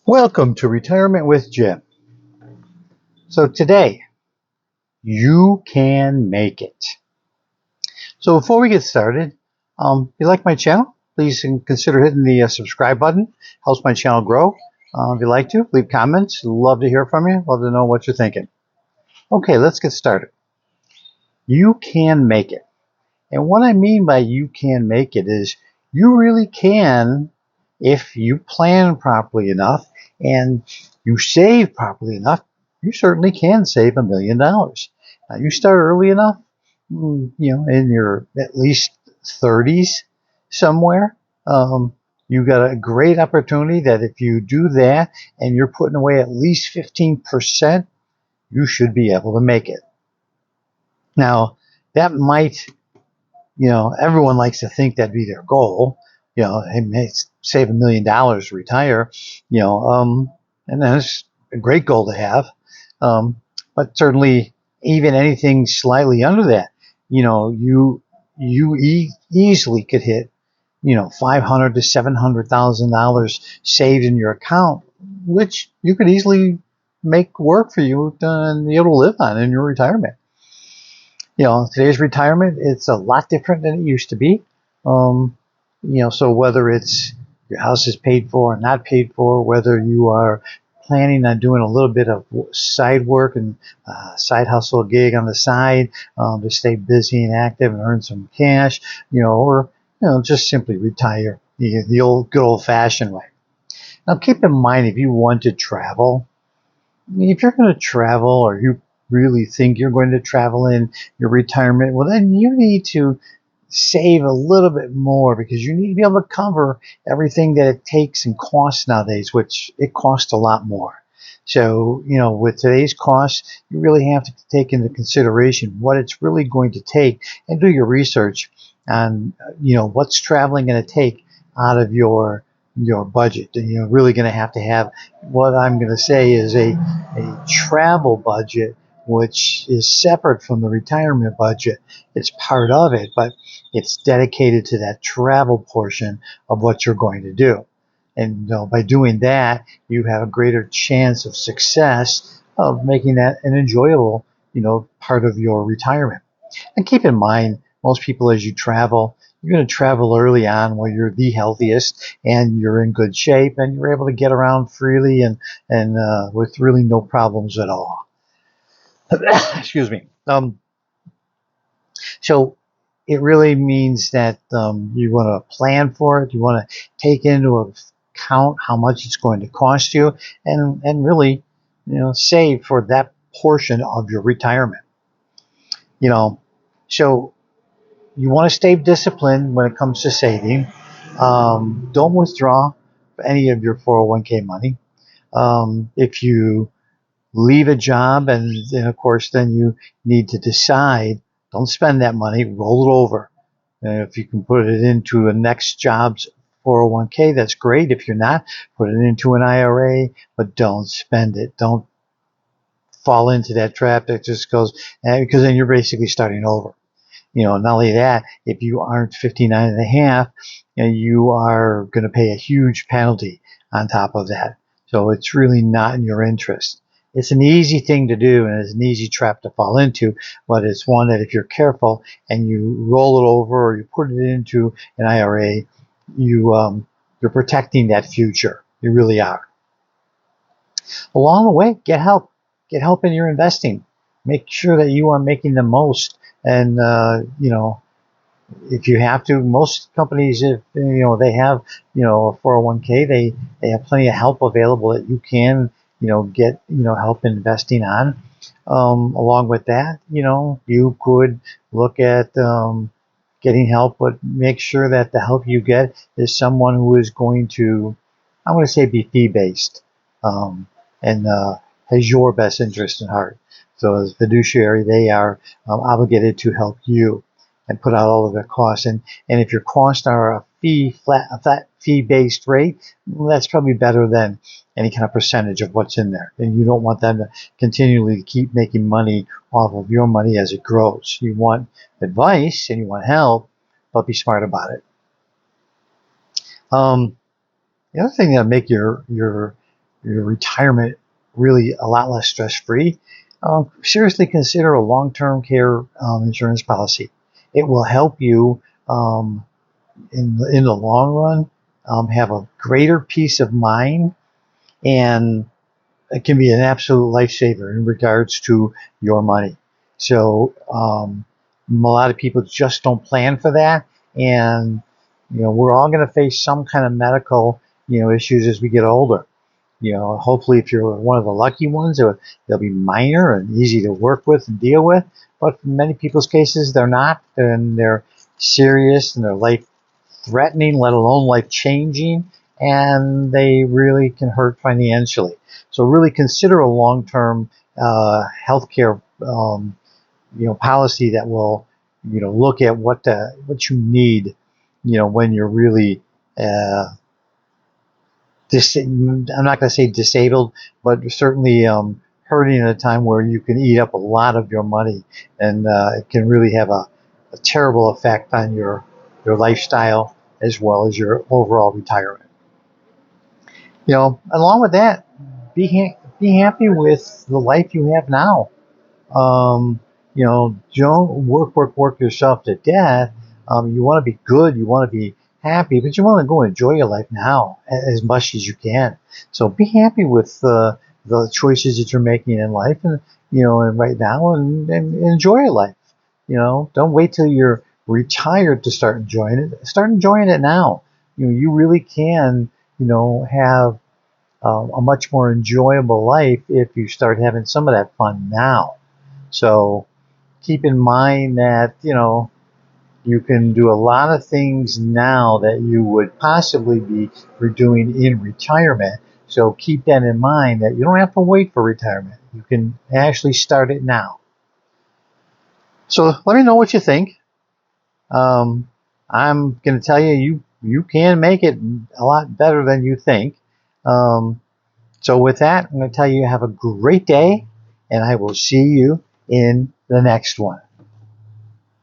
Welcome to Retirement with Jim. So today, you can make it. So before we get started, if you like my channel, please consider hitting the subscribe button. Helps my channel grow. If you like to, leave comments. Love to hear from you. Love to know what you're thinking. Okay, let's get started. You can make it. And what I mean by you can make it is you really can, if you plan properly enough and you save properly enough, you certainly can save $1 million. Now, you start early enough, in your at least 30s somewhere. You've got a great opportunity that if you do that and you're putting away at least 15%, you should be able to make it. Now, that might, everyone likes to think that'd be their goal. Hey, save $1 million, retire, and that's a great goal to have. But certainly, even anything slightly under that, you easily could hit, $500,000 to $700,000 saved in your account, which you could easily make work for you and be able to live on in your retirement. Today's retirement, it's a lot different than it used to be. So whether it's your house is paid for or not paid for, whether you are planning on doing a little bit of side work and side hustle gig on the side to stay busy and active and earn some cash, or just simply retire the old good old fashioned way. Now keep in mind, if you want to travel, if you're going to travel or you really think you're going to travel in your retirement, well, then you need to save a little bit more because you need to be able to cover everything that it takes and costs nowadays, which it costs a lot more. So, with today's costs, you really have to take into consideration what it's really going to take and do your research on, what's traveling going to take out of your budget. And you're really going to have what I'm going to say is a travel budget, which is separate from the retirement budget. It's part of it, but it's dedicated to that travel portion of what you're going to do. And by doing that, you have a greater chance of success of making that an enjoyable, part of your retirement. And keep in mind, most people, as you travel, you're going to travel early on where you're the healthiest and you're in good shape and you're able to get around freely and with really no problems at all. Excuse me. So it really means that you want to plan for it. You want to take into account how much it's going to cost you and really, save for that portion of your retirement. So you want to stay disciplined when it comes to saving. Don't withdraw any of your 401k money. If you leave a job and then, of course, then you need to decide, don't spend that money, roll it over. And if you can put it into a next job's 401k, that's great. If you're not, put it into an IRA, but don't spend it. Don't fall into that trap that just goes, because then you're basically starting over. Not only that, if you aren't 59 and a half, you are going to pay a huge penalty on top of that. So it's really not in your interest. It's an easy thing to do and it's an easy trap to fall into, but it's one that if you're careful and you roll it over or you put it into an IRA, you're protecting that future. You really are. Along the way, get help. Get help in your investing. Make sure that you are making the most. And, if you have to, most companies, if, they have, a 401k, they have plenty of help available that you can, get, help investing on. Along with that, you could look at getting help, but make sure that the help you get is someone who is going to, I want to say, be fee-based and has your best interest in heart. So as fiduciary, they are obligated to help you and put out all of their costs. And if your costs are a flat fee-based rate, well, that's probably better than any kind of percentage of what's in there. And you don't want them to continually keep making money off of your money as it grows. You want advice and you want help, but be smart about it. The other thing that'll make your your retirement really a lot less stress-free, seriously consider a long-term care insurance policy. It will help you in the long run have a greater peace of mind, and it can be an absolute lifesaver in regards to your money. So a lot of people just don't plan for that, and we're all going to face some kind of medical issues as we get older. Hopefully, if you're one of the lucky ones, they'll be minor and easy to work with and deal with. But in many people's cases, they're not, and they're serious and they're life threatening, let alone life changing, and they really can hurt financially. So really consider a long-term healthcare policy that will look at what you need when you're really I'm not going to say disabled, but certainly hurting at a time where you can eat up a lot of your money, and it can really have a terrible effect on your lifestyle as well as your overall retirement. Along with that, be happy with the life you have now. Don't work yourself to death. You want to be good, you want to be happy, but you want to go enjoy your life now as much as you can. So be happy with the choices that you're making in life, and right now, and enjoy your life. Don't wait till you're retired to start enjoying it. Start enjoying it now. You really can, have a much more enjoyable life if you start having some of that fun now. So keep in mind that, you can do a lot of things now that you would possibly be doing in retirement. So keep that in mind, that you don't have to wait for retirement. You can actually start it now. So let me know what you think. I'm going to tell you, you can make it a lot better than you think. So with that, I'm going to tell you have a great day, and I will see you in the next one.